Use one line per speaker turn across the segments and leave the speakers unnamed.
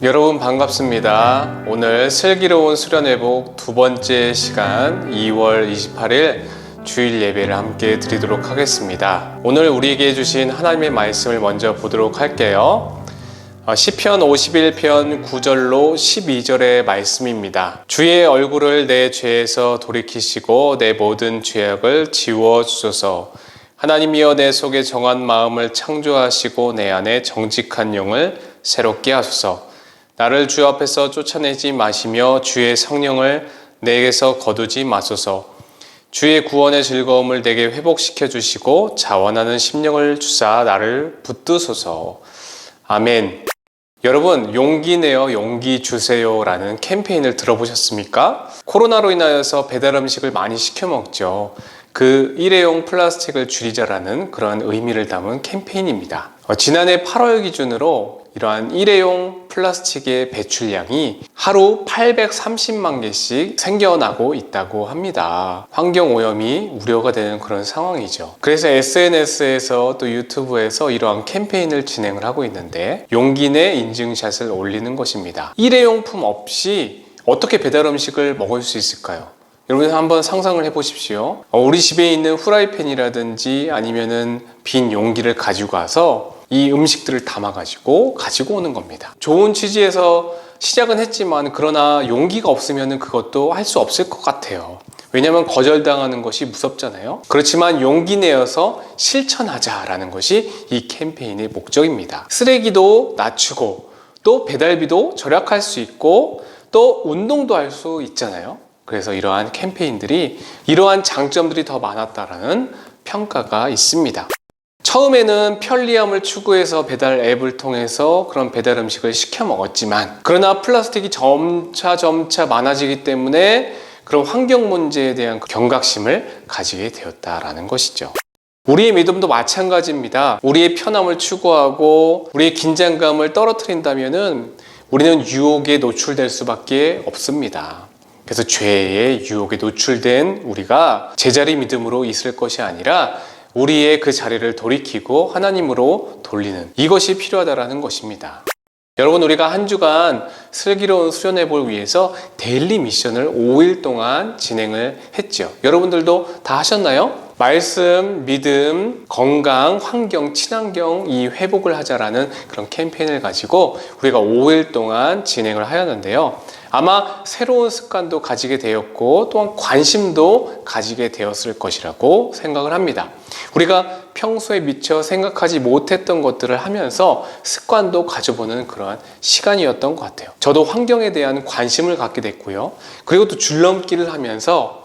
여러분 반갑습니다. 오늘 슬기로운 수련회복 두 번째 시간 2월 28일 주일 예배를 함께 드리도록 하겠습니다. 오늘 우리에게 주신 하나님의 말씀을 먼저 보도록 할게요. 시편 51편 9절로 12절의 말씀입니다. 주의 얼굴을 내 죄에서 돌이키시고 내 모든 죄악을 지워주소서. 하나님이여 내 속에 정한 마음을 창조하시고 내 안에 정직한 영을 새롭게 하소서. 나를 주 앞에서 쫓아내지 마시며 주의 성령을 내게서 거두지 마소서. 주의 구원의 즐거움을 내게 회복시켜 주시고 자원하는 심령을 주사 나를 붙드소서. 아멘. 여러분, 용기 내어 용기 주세요 라는 캠페인을 들어보셨습니까? 코로나로 인하여서 배달 음식을 많이 시켜 먹죠. 그 일회용 플라스틱을 줄이자라는 그런 의미를 담은 캠페인입니다. 지난해 8월 기준으로 이러한 일회용 플라스틱의 배출량이 하루 830만 개씩 생겨나고 있다고 합니다. 환경오염이 우려가 되는 그런 상황이죠. 그래서 SNS에서 또 유튜브에서 이러한 캠페인을 진행을 하고 있는데 용기 내 인증샷을 올리는 것입니다. 일회용품 없이 어떻게 배달 음식을 먹을 수 있을까요? 여러분 한번 상상을 해보십시오. 우리 집에 있는 후라이팬이라든지 아니면은 빈 용기를 가지고 가서 이 음식들을 담아가지고 가지고 오는 겁니다. 좋은 취지에서 시작은 했지만 그러나 용기가 없으면 그것도 할 수 없을 것 같아요. 왜냐하면 거절당하는 것이 무섭잖아요. 그렇지만 용기 내어서 실천하자라는 것이 이 캠페인의 목적입니다. 쓰레기도 낮추고 또 배달비도 절약할 수 있고 또 운동도 할 수 있잖아요. 그래서 이러한 캠페인들이 이러한 장점들이 더 많았다라는 평가가 있습니다. 처음에는 편리함을 추구해서 배달 앱을 통해서 그런 배달 음식을 시켜 먹었지만 그러나 플라스틱이 점차 많아지기 때문에 그런 환경 문제에 대한 경각심을 가지게 되었다라는 것이죠. 우리의 믿음도 마찬가지입니다. 우리의 편함을 추구하고 우리의 긴장감을 떨어뜨린다면은 우리는 유혹에 노출될 수밖에 없습니다. 그래서 죄의 유혹에 노출된 우리가 제자리 믿음으로 있을 것이 아니라 우리의 그 자리를 돌이키고 하나님으로 돌리는 이것이 필요하다는 것입니다. 여러분, 우리가 한 주간 슬기로운 수련회복을 위해서 데일리 미션을 5일 동안 진행을 했죠. 여러분들도 다 하셨나요? 말씀, 믿음, 건강, 환경, 친환경 이 회복을 하자라는 그런 캠페인을 가지고 우리가 5일 동안 진행을 하였는데요. 아마 새로운 습관도 가지게 되었고 또한 관심도 가지게 되었을 것이라고 생각을 합니다. 우리가 평소에 미처 생각하지 못했던 것들을 하면서 습관도 가져보는 그러한 시간이었던 것 같아요. 저도 환경에 대한 관심을 갖게 됐고요. 그리고 또 줄넘기를 하면서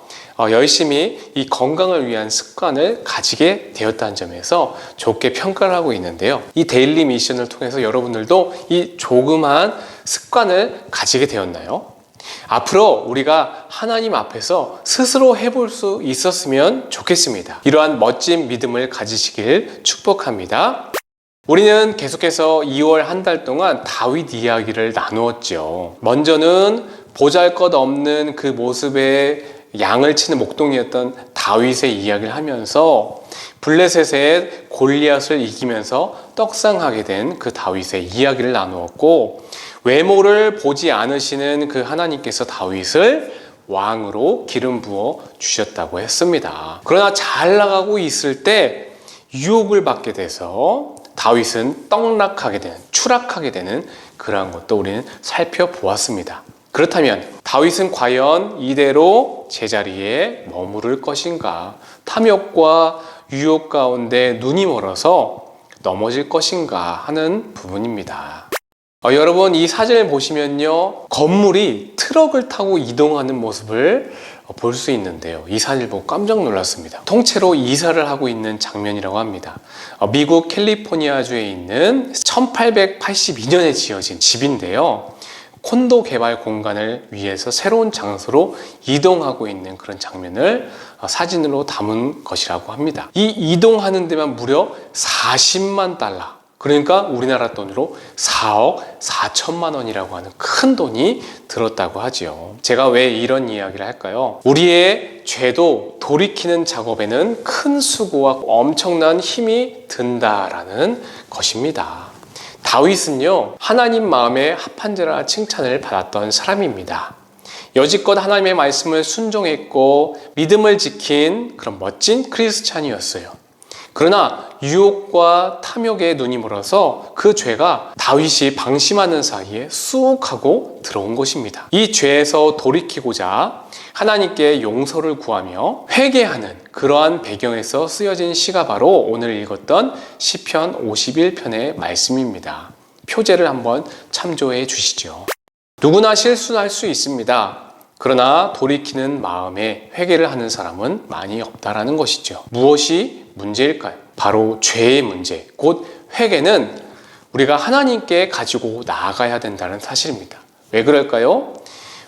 열심히 이 건강을 위한 습관을 가지게 되었다는 점에서 좋게 평가를 하고 있는데요. 이 데일리 미션을 통해서 여러분들도 이 조그만 습관을 가지게 되었나요? 앞으로 우리가 하나님 앞에서 스스로 해볼 수 있었으면 좋겠습니다. 이러한 멋진 믿음을 가지시길 축복합니다. 우리는 계속해서 2월 한 달 동안 다윗 이야기를 나누었죠. 먼저는 보잘것없는 그 모습에 양을 치는 목동이었던 다윗의 이야기를 하면서 블레셋의 골리앗을 이기면서 떡상하게 된 그 다윗의 이야기를 나누었고, 외모를 보지 않으시는 그 하나님께서 다윗을 왕으로 기름 부어 주셨다고 했습니다. 그러나 잘 나가고 있을 때 유혹을 받게 돼서 다윗은 떡락하게 되는, 추락하게 되는 그러한 것도 우리는 살펴보았습니다. 그렇다면 다윗은 과연 이대로 제자리에 머무를 것인가? 탐욕과 유혹 가운데 눈이 멀어서 넘어질 것인가 하는 부분입니다. 여러분, 이 사진을 보시면요, 건물이 트럭을 타고 이동하는 모습을 볼 수 있는데요. 이 사진을 보고 깜짝 놀랐습니다. 통째로 이사를 하고 있는 장면이라고 합니다. 미국 캘리포니아주에 있는 1882년에 지어진 집인데요. 콘도 개발 공간을 위해서 새로운 장소로 이동하고 있는 그런 장면을 사진으로 담은 것이라고 합니다. 이 이동하는 데만 무려 40만 달러, 그러니까 우리나라 돈으로 4억 4천만 원이라고 하는 큰 돈이 들었다고 하죠. 제가 왜 이런 이야기를 할까요? 우리의 죄도 돌이키는 작업에는 큰 수고와 엄청난 힘이 든다라는 것입니다. 다윗은요, 하나님 마음에 합한 자라 칭찬을 받았던 사람입니다. 여지껏 하나님의 말씀을 순종했고 믿음을 지킨 그런 멋진 크리스찬이었어요. 그러나 유혹과 탐욕에 눈이 멀어서 그 죄가 다윗이 방심하는 사이에 쑥 하고 들어온 것입니다. 이 죄에서 돌이키고자 하나님께 용서를 구하며 회개하는 그러한 배경에서 쓰여진 시가 바로 오늘 읽었던 시편 51편의 말씀입니다. 표제를 한번 참조해 주시죠. 누구나 실수할 수 있습니다. 그러나 돌이키는 마음에 회개를 하는 사람은 많이 없다라는 것이죠. 무엇이 문제일까요? 바로 죄의 문제, 곧 회개는 우리가 하나님께 가지고 나아가야 된다는 사실입니다. 왜 그럴까요?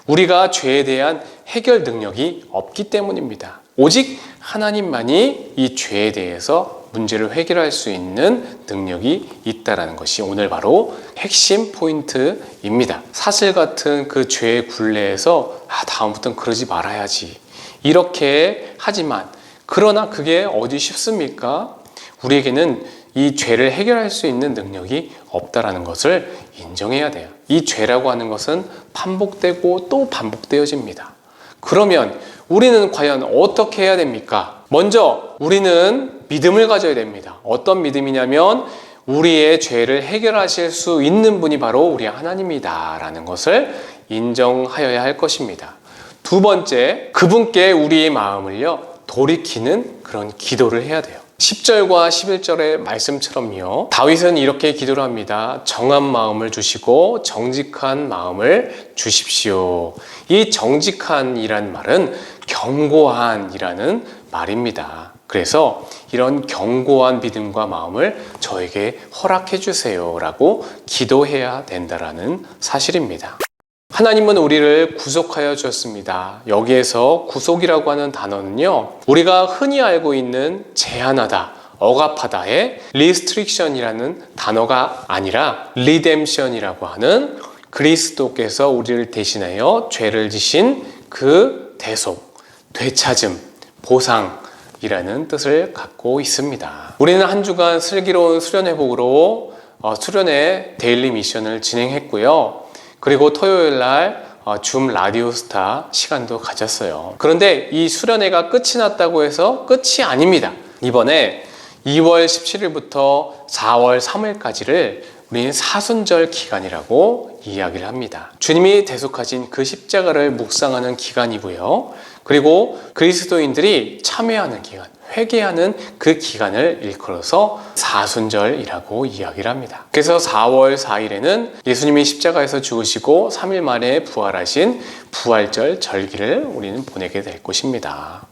우리가 죄에 대한 해결 능력이 없기 때문입니다. 오직 하나님만이 이 죄에 대해서 문제를 해결할 수 있는 능력이 있다는 것이 오늘 바로 핵심 포인트입니다. 사슬 같은 그 죄의 굴레에서 다음부터는 그러지 말아야지 이렇게 하지만 그러나 그게 어디 쉽습니까? 우리에게는 이 죄를 해결할 수 있는 능력이 없다라는 것을 인정해야 돼요. 이 죄라고 하는 것은 반복되고 또 반복되어집니다. 그러면 우리는 과연 어떻게 해야 됩니까? 먼저 우리는 믿음을 가져야 됩니다. 어떤 믿음이냐면 우리의 죄를 해결하실 수 있는 분이 바로 우리 하나님이다라는 것을 인정하여야 할 것입니다. 두 번째, 그분께 우리의 마음을요 돌이키는 그런 기도를 해야 돼요. 10절과 11절의 말씀처럼요, 다윗은 이렇게 기도를 합니다. 정한 마음을 주시고 정직한 마음을 주십시오. 이 정직한이란 말은 견고한이라는 말입니다. 그래서 이런 견고한 믿음과 마음을 저에게 허락해 주세요 라고 기도해야 된다는 사실입니다. 하나님은 우리를 구속하여 주셨습니다. 여기에서 구속이라고 하는 단어는요, 우리가 흔히 알고 있는 제한하다, 억압하다의 restriction이라는 단어가 아니라 redemption이라고 하는 그리스도께서 우리를 대신하여 죄를 지신 그 대속, 되찾음, 보상이라는 뜻을 갖고 있습니다. 우리는 한 주간 슬기로운 수련 회복으로 수련의 데일리 미션을 진행했고요. 그리고 토요일 날 줌 라디오스타 시간도 가졌어요. 그런데 이 수련회가 끝이 났다고 해서 끝이 아닙니다. 이번에 2월 17일부터 4월 3일까지를 우리는 사순절 기간이라고 이야기를 합니다. 주님이 대속하신 그 십자가를 묵상하는 기간이고요. 그리고 그리스도인들이 참여하는 기간, 회개하는 그 기간을 일컬어서 사순절이라고 이야기를 합니다. 그래서 4월 4일에는 예수님이 십자가에서 죽으시고 3일 만에 부활하신 부활절 절기를 우리는 보내게 될 것입니다.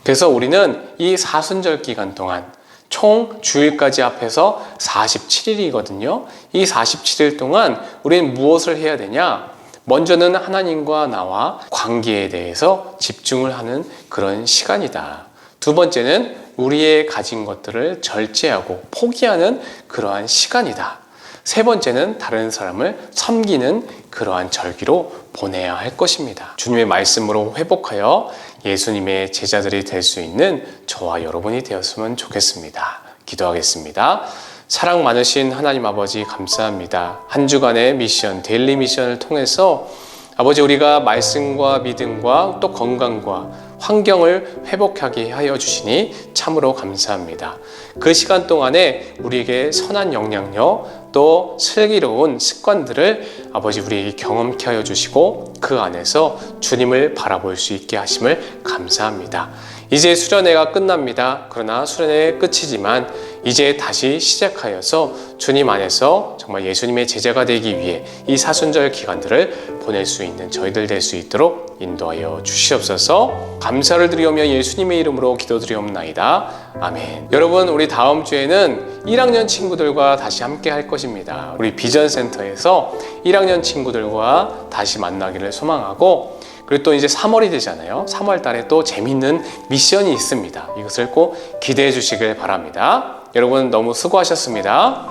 그래서 우리는 이 사순절 기간 동안 총 주일까지 합해서 47일이거든요. 이 47일 동안 우리는 무엇을 해야 되냐? 먼저는 하나님과 나와 관계에 대해서 집중을 하는 그런 시간이다. 두 번째는 우리의 가진 것들을 절제하고 포기하는 그러한 시간이다. 세 번째는 다른 사람을 섬기는 그러한 절기로 보내야 할 것입니다. 주님의 말씀으로 회복하여 예수님의 제자들이 될 수 있는 저와 여러분이 되었으면 좋겠습니다. 기도하겠습니다. 사랑 많으신 하나님 아버지 감사합니다. 한 주간의 미션, 데일리 미션을 통해서 아버지 우리가 말씀과 믿음과 또 건강과 환경을 회복하게 하여 주시니 참으로 감사합니다. 그 시간 동안에 우리에게 선한 영향력 또 슬기로운 습관들을 아버지 우리에게 경험케 하여 주시고 그 안에서 주님을 바라볼 수 있게 하심을 감사합니다. 이제 수련회가 끝납니다. 그러나 수련회 끝이지만 이제 다시 시작하여서 주님 안에서 정말 예수님의 제자가 되기 위해 이 사순절 기간들을 보낼 수 있는 저희들 될 수 있도록 인도하여 주시옵소서. 감사를 드리오며 예수님의 이름으로 기도드리옵나이다. 아멘. 여러분, 우리 다음 주에는 1학년 친구들과 다시 함께 할 것입니다. 우리 비전센터에서 1학년 친구들과 다시 만나기를 소망하고, 그리고 또 이제 3월이 되잖아요. 3월 달에 또 재밌는 미션이 있습니다. 이것을 꼭 기대해 주시길 바랍니다. 여러분 너무 수고하셨습니다.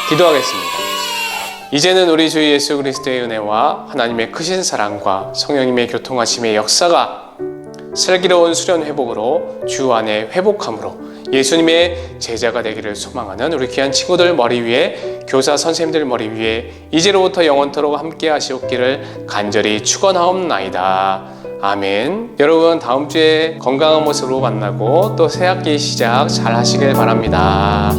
기도하겠습니다. 이제는 우리 주 예수 그리스도의 은혜와 하나님의 크신 사랑과 성령님의 교통하심의 역사가 슬기로운 수련 회복으로 주 안에 회복함으로 예수님의 제자가 되기를 소망하는 우리 귀한 친구들 머리 위에, 교사 선생님들 머리 위에 이제로부터 영원토록 함께 하시옵기를 간절히 축원하옵나이다. 아멘. 여러분, 다음 주에 건강한 모습으로 만나고 또 새 학기 시작 잘 하시길 바랍니다.